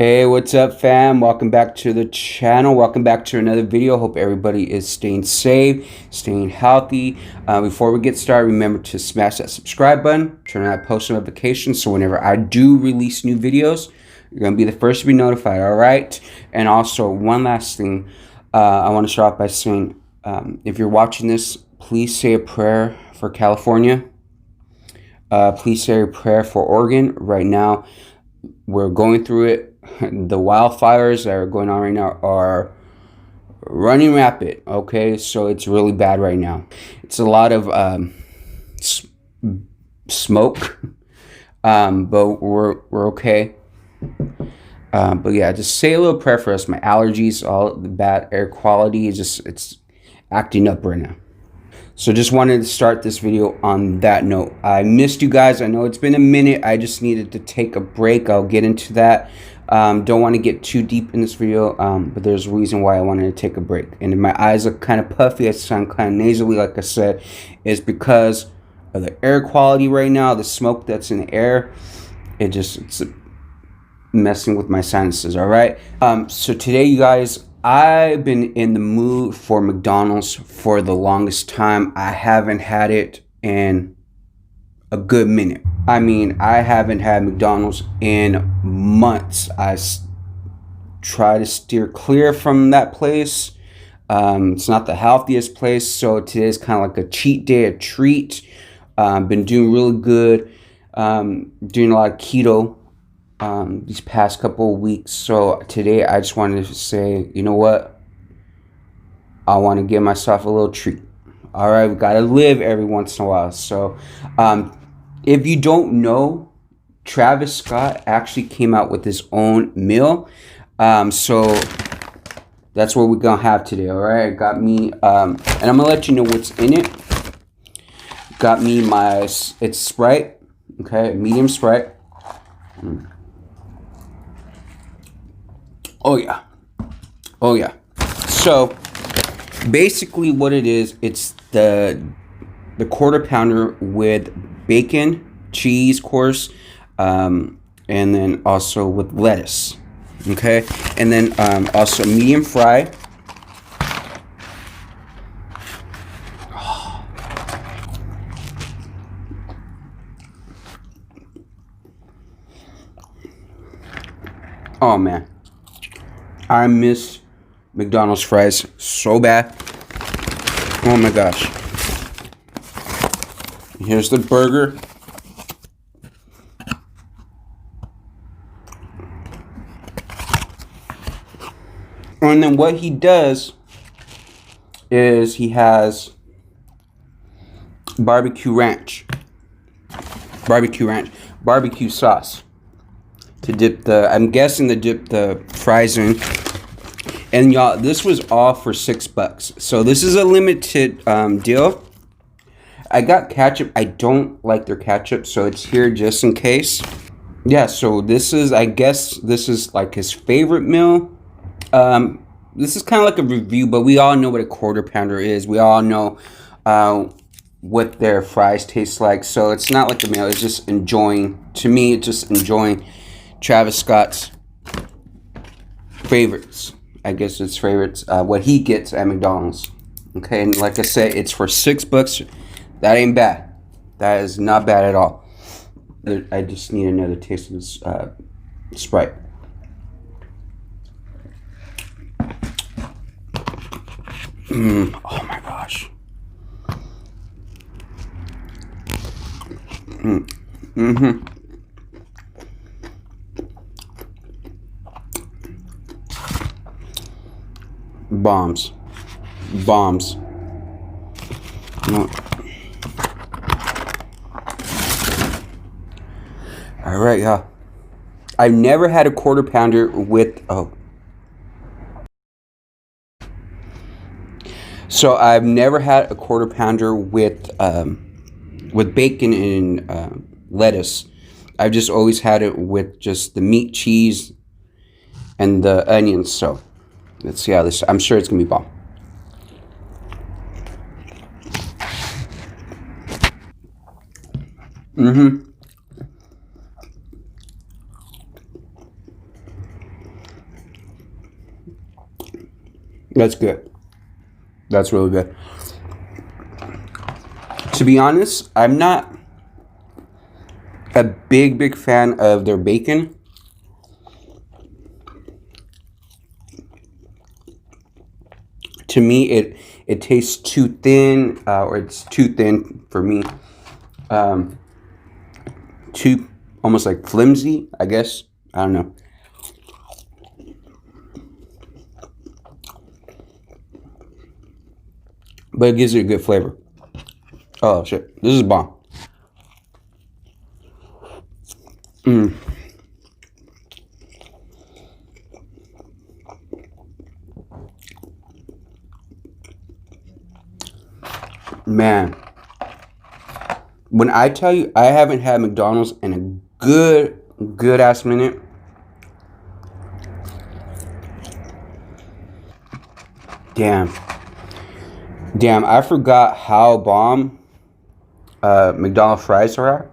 Hey, what's up, fam? Welcome back to the channel. Welcome back to another video. Hope everybody is staying safe, staying healthy. Before we get started, remember to smash that subscribe button, turn on that post notifications so whenever I do release new videos, you're going to be the first to be notified, all right? And also, one last thing, I want to start off by saying, if you're watching this, please say a prayer for California. Please say a prayer for Oregon. Right now, we're going through it. The wildfires that are going on right now are running rapid. Okay, so it's really bad right now. It's a lot of smoke, but we're okay. But yeah, just say a little prayer for us. My allergies, all the bad air quality is it's acting up right now. So just wanted to start this video on that note. I missed you guys. I know it's been a minute. I just needed to take a break. I'll get into that. Don't want to get too deep in this video, but there's a reason why I wanted to take a break. And my eyes are kind of puffy. I sound kind of nasally, like I said, is because of the air quality right now, the smoke that's in the air. It's messing with my sinuses, all right? So today, you guys, I've been in the mood for McDonald's for the longest time. I haven't had it in a good minute. I mean, I haven't had McDonald's in months. I try to steer clear from that place. It's not the healthiest place, so today's kind of like a cheat day, a treat. Been doing really good, doing a lot of keto these past couple of weeks. So today I just wanted to say, you know what? I want to give myself a little treat. All right, we got to live every once in a while. So if you don't know, Travis Scott actually came out with his own meal. So that's what we're going to have today, all right? Got me, and I'm going to let you know what's in it. Got me it's Sprite, okay, medium Sprite. Oh, yeah. Oh, yeah. So basically what it is, it's the quarter pounder with bacon, cheese, of course, and then also with lettuce, okay, and then also medium fry. Oh man, I miss McDonald's fries so bad. Oh my gosh. Here's the burger. And then what he does is he has barbecue sauce to dip I'm guessing to dip the fries in. And y'all, this was all for $6. So this is a limited deal. I got ketchup. I don't like their ketchup, so it's here just in case. Yeah, so this is, I guess this is like his favorite meal. This is kind of like a review, but we all know what a quarter pounder is. We all know what their fries taste like. So it's not like a meal. It's just enjoying, to me, it's just enjoying Travis Scott's favorites. I guess it's favorites, what he gets at McDonald's. Okay, and like I said, it's for $6. That ain't bad. That is not bad at all. I just need another taste of this Sprite. Oh my gosh. Bombs. No. All right, y'all. I've never had a quarter pounder with So I've never had a quarter pounder with bacon and lettuce. I've just always had it with just the meat, cheese, and the onions. So let's see how this. I'm sure it's gonna be bomb. That's good. That's really good. To be honest, I'm not a big fan of their bacon. To me, it tastes too thin, or it's too thin for me. Um, Too almost like flimsy, I guess. I don't know. But it gives it a good flavor. Oh shit. This is bomb. Mm. Man. When I tell you I haven't had McDonald's in a good ass minute. Damn. Damn, I forgot how bomb McDonald's fries are.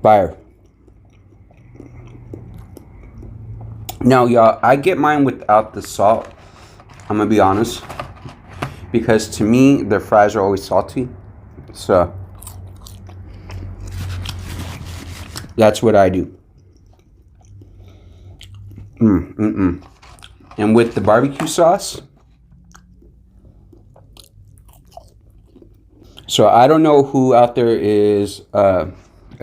Fire. Now, y'all, I get mine without the salt. I'm gonna be honest, because to me, their fries are always salty. So that's what I do. And with the barbecue sauce. So I don't know who out there is a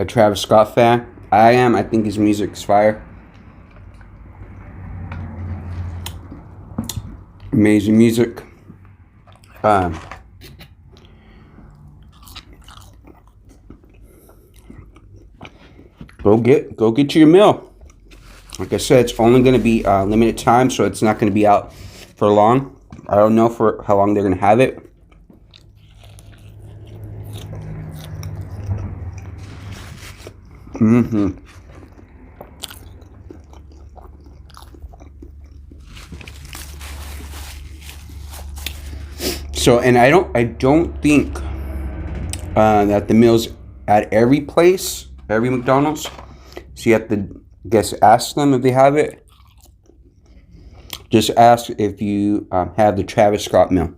Travis Scott fan. I am. I think his music's fire. Amazing music. Go get you your meal. Like I said, it's only going to be limited time, so it's not going to be out for long. I don't know for how long they're going to have it. So, and I don't think that the meals at every place, every McDonald's. So you have to, guess, ask them if they have it. Just ask if you have the Travis Scott meal.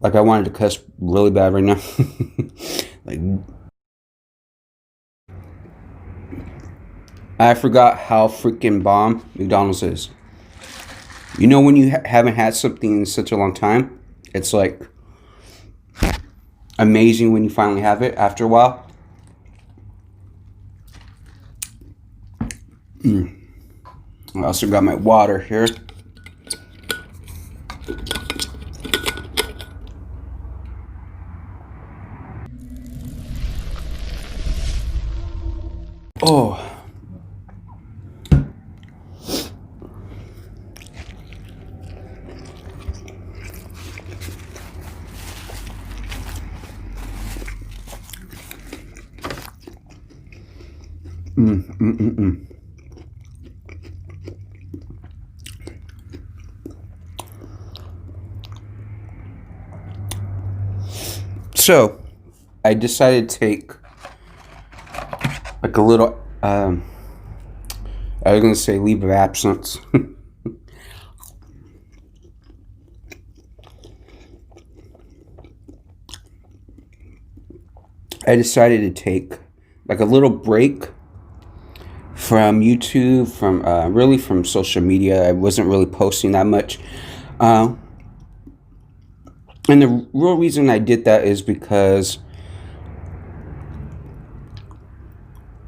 Like I wanted to cuss really bad right now. Like I forgot how freaking bomb McDonald's is. You know when you haven't had something in such a long time, it's like amazing when you finally have it after a while. I also got my water here. Oh. So, I decided to take like a little, I was going to say leave of absence. I decided to take like a little break from YouTube, from really from social media. I wasn't really posting that much. And the real reason I did that is because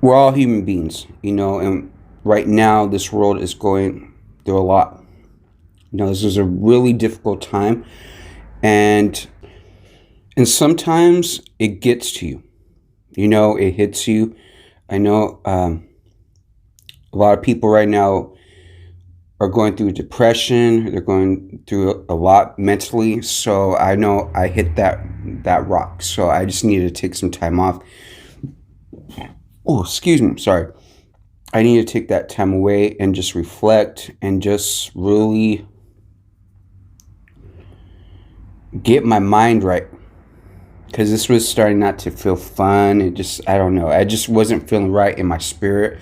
we're all human beings, you know, and right now this world is going through a lot. You know, this is a really difficult time, and sometimes it gets to you. You know, it hits you. I know a lot of people right now are going through depression. They're going through a lot mentally. So I know I hit that rock. So I just needed to take some time off. Oh, excuse me. Sorry. I need to take that time away and just reflect and just really get my mind right. because this was starting not to feel fun. It just, I don't know. I just wasn't feeling right in my spirit.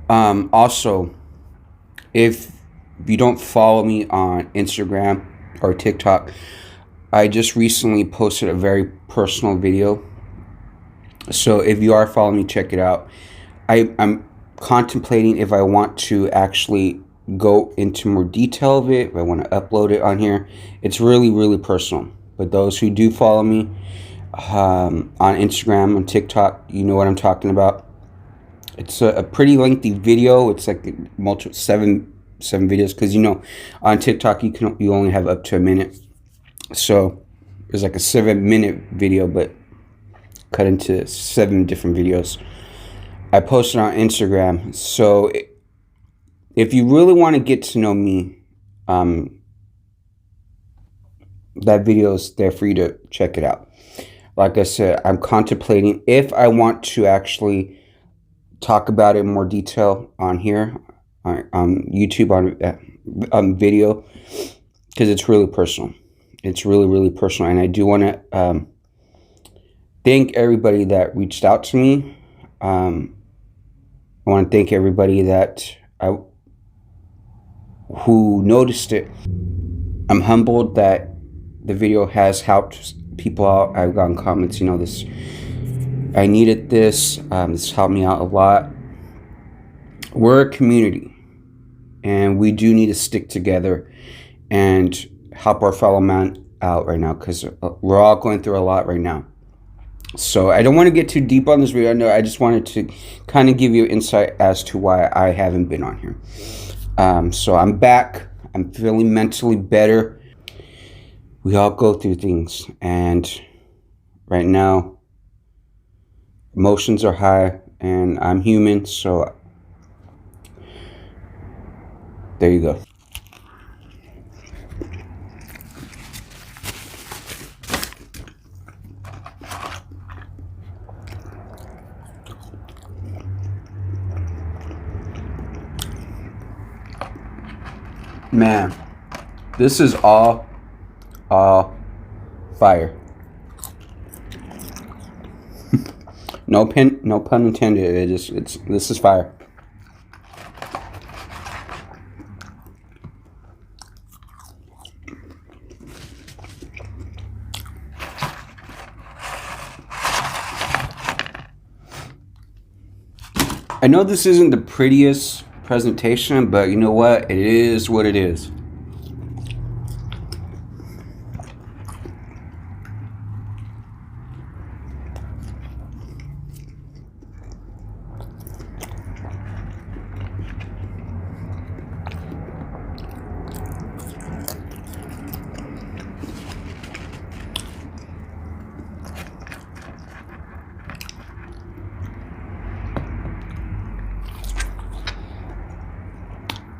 Also, if you don't follow me on Instagram or TikTok, I just recently posted a very personal video. So if you are following me, check it out. I'm contemplating if I want to actually go into more detail of it, if I want to upload it on here. It's really, really personal. But those who do follow me on Instagram, on TikTok, you know what I'm talking about. It's a pretty lengthy video. It's like multiple seven videos, because on TikTok you only have up to a minute. So there's like a 7-minute video, but cut into 7 different videos. I posted on Instagram. So if you really want to get to know me, that video is there for you to check it out. Like I said, I'm contemplating if I want to actually talk about it in more detail on here, on YouTube, on video, because it's really personal. It's really, really personal. And I do want to thank everybody that reached out to me. I want to thank everybody who noticed it. I'm humbled that the video has helped people out. I've gotten comments, this, I needed this. This helped me out a lot. We're a community, and we do need to stick together and help our fellow man out right now, because we're all going through a lot right now. So I don't want to get too deep on this video. No, I just wanted to kind of give you insight as to why I haven't been on here. So I'm back. I'm feeling mentally better. We all go through things, and right now emotions are high, and I'm human, so there you go. Man, this is all fire. No pun intended. This is fire. I know this isn't the prettiest presentation, but you know what? It is what it is.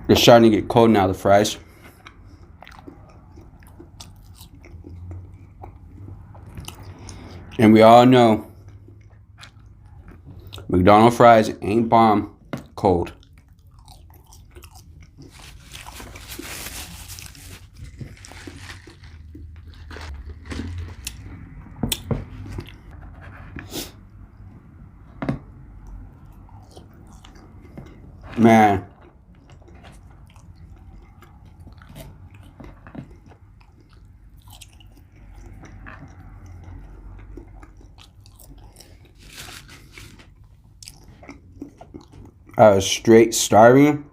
They're starting to get cold now, the fries. And we all know McDonald's fries ain't bomb cold. Man. I was straight starving.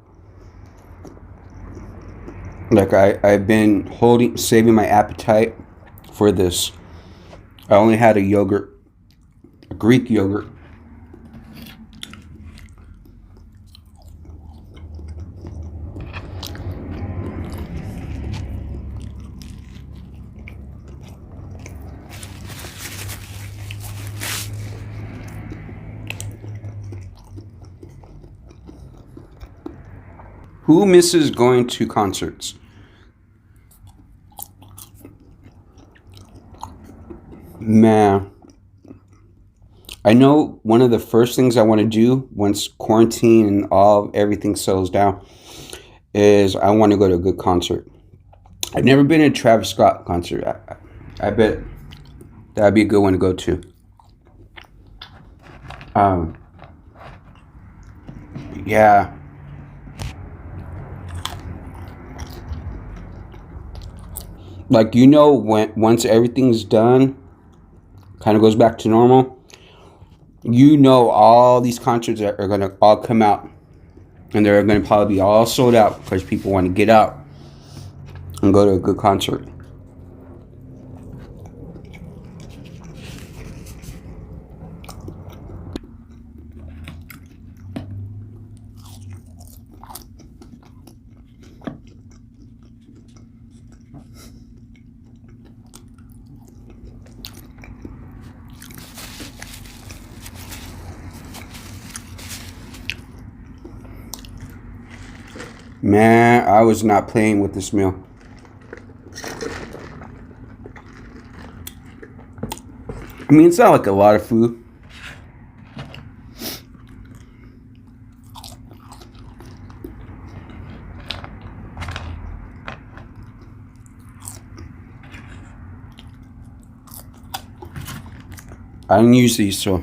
Like I've been saving my appetite for this. I only had a Greek yogurt. Who misses going to concerts? Man, I know one of the first things I want to do once quarantine and everything settles down is I want to go to a good concert. I've never been to a Travis Scott concert. I bet That'd be a good one to go to. Yeah. Like, you know, when once everything's done, kind of goes back to normal, you know all these concerts are going to all come out. And they're going to probably be all sold out because people want to get out and go to a good concert. Man, I was not playing with this meal. I mean, it's not like a lot of food. I didn't use these, so.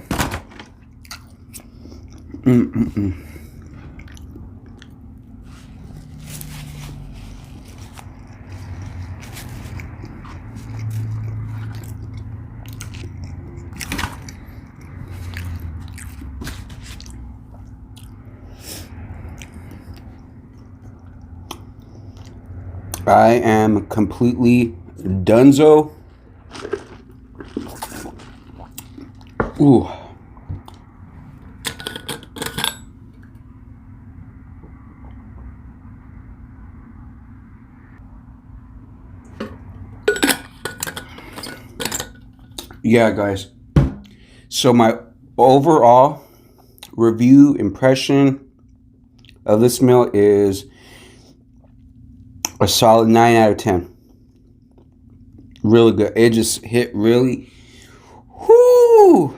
I am completely donezo. Ooh. Yeah, guys. So my overall review impression of this meal is a solid 9 out of 10. Really good. It just hit really. Whoo!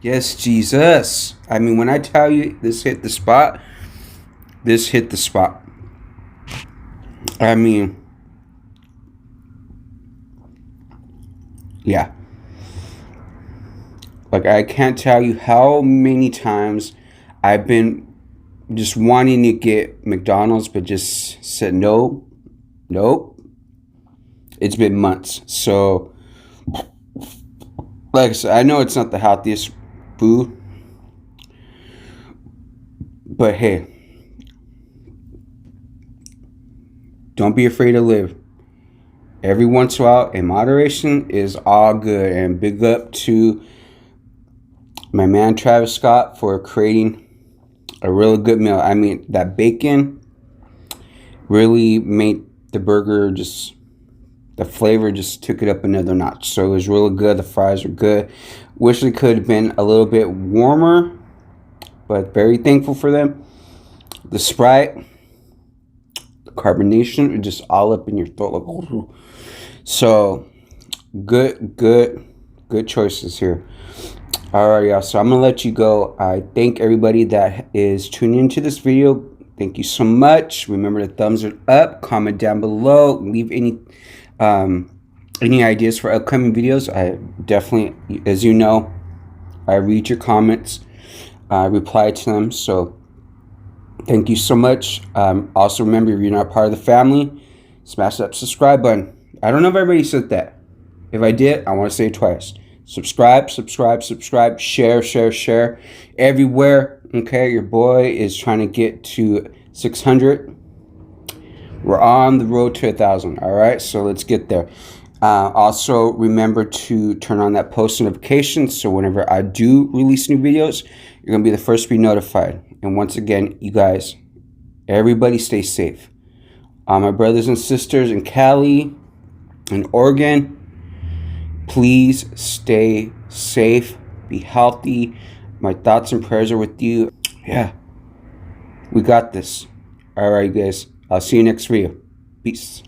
Yes, Jesus. I mean, when I tell you this hit the spot, this hit the spot. I mean, yeah. Like, I can't tell you how many times I've been just wanting to get McDonald's, but just said no, nope. It's been months. So, like I said, I know it's not the healthiest food, but hey, don't be afraid to live. Every once in a while, in moderation, is all good. And big up to my man Travis Scott for creating a really good meal. I mean, that bacon really made the burger just, the flavor just took it up another notch. So it was really good. The fries were good. Wish it could have been a little bit warmer, but very thankful for them. The Sprite, the carbonation, are just all up in your throat. Like, so good choices here. Alright, y'all, so I'm gonna let you go. I thank everybody that is tuning into this video. Thank you so much. Remember to thumbs it up, comment down below, leave any ideas for upcoming videos. I definitely, as you know, I read your comments, reply to them. So thank you so much. Also remember, if you're not part of the family, smash that subscribe button. I don't know if everybody said that. If I did, I want to say it twice. Subscribe, share everywhere. Okay, your boy is trying to get to 600. We're on the road to 1,000. All right, so let's get there. Also, remember to turn on that post notifications, so whenever I do release new videos, you're gonna be the first to be notified. And once again, you guys, everybody stay safe. My brothers and sisters in Cali and Oregon, please stay safe, be healthy. My thoughts and prayers are with you. Yeah, we got this. All right, guys. I'll see you next video. Peace.